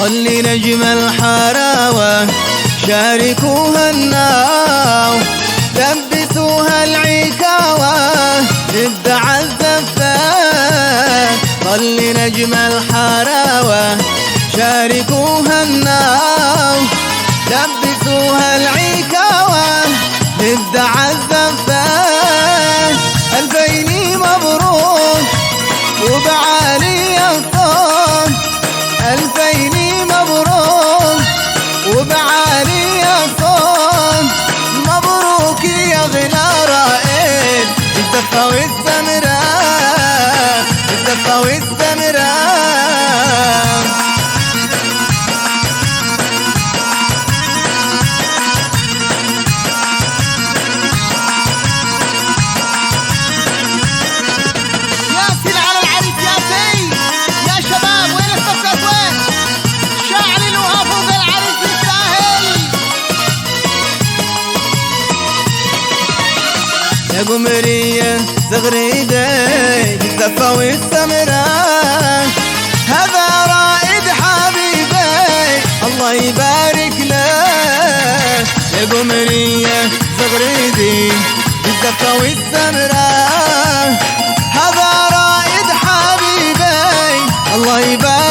خلي نجم الحراوة شاركوها الناو، لبسوها العكاوة ندعى الزفات. خلي نجم الحراوة شاركوها الناو، لبسوها العكاوة ندعى الزفات. الفيني مبروك وبعالي الصوت، الفيني مبروك وبعالي الصوت. مبروك يا غلا رائد الزفة والزمران، الزفة والزمران. يا قمرية صغري ايديك الزفة والسمران، هذا رائد حبيبي الله يبارك لك. يا قمرية صغري ايديك الزفة والسمران، هذا رائد حبيبي الله يبارك